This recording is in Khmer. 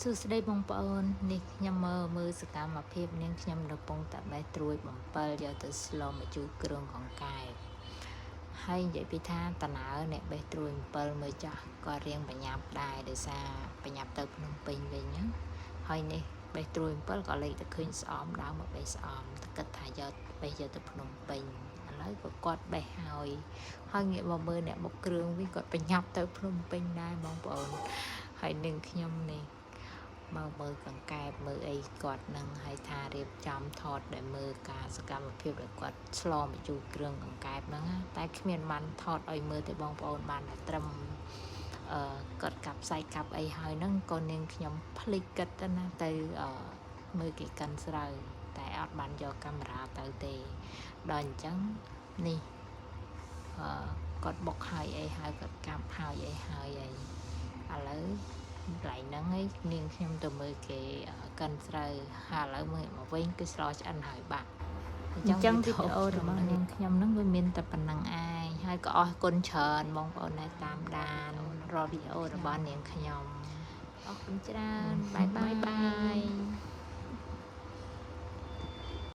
សួស្តីបងប្អូននេះខ្ញុំមើលសកម្មភាពនាងខ្ញុំនៅពងតាបេះត្រួយបំពេលយកទៅស្លមកជូរគ្រឿងកង្កែបហើយនិយាយពីថាតណើអ្នកបេះត្រួយបំពេលមើលចាស់ក៏រៀងបញ្ញាប់ដែរដោយសារបញ្ញាប់ទៅភ្នំពេញវិញណាហើយនេះបេះត្រួយបំពេលក៏លេខទៅឃើញស្អំដើមមកបេះស្អំទៅគិតថាយកបេះយកទៅភ្នំពេញឥឡូវក៏គាត់បេះហើយងាកមកមើលអ្នកមុខគ្រឿងវិញគាត់បញ្ញាប់ទៅភ្នំពេញដែរបងប្អូនហើយនឹងខ្ញុំនេះមកមើលកង្កែបមើលអីគាត់នឹងឲ្យថារៀបចំថតដែលមើលការសកម្មភាពដែលគាត់ឆ្លងមកជួគ្រឿងកង្កែបហ្នឹងតែគ្មានបានថតឲ្យមើលទេបងប្អូនបានតែត្រឹមគាត់កាប់សាច់កាប់អីហើយហ្នឹងក៏នាងខ្ញុំភ្លេចគិតទៅណាទៅមើលគេកិនស្រូវតែអត់បានយកកាមេរ៉ាទៅទេដល់អញ្ចឹងនេះគាត់បុកហើយអីហើយគាត់កាប់ហើយអីហើយឥឡូវកន្លែងហ្នឹងឯងនាងខ្ញុំទៅមើលគេកិនស្រូវហើយឥឡូវមើលមកវិញគឺស្រឆ្អិនហើយបាត់អញ្ចឹងវីដេអូរបស់នាងខ្ញុំហ្នឹងវាមានតែប៉ុណ្្នឹងឯងហើយក៏អរគុណច្រើនបងប្អូនដែលតាមដានរាល់វីដេអូរបស់នាងខ្ញុំអរគុណច្រើនបាយបាយ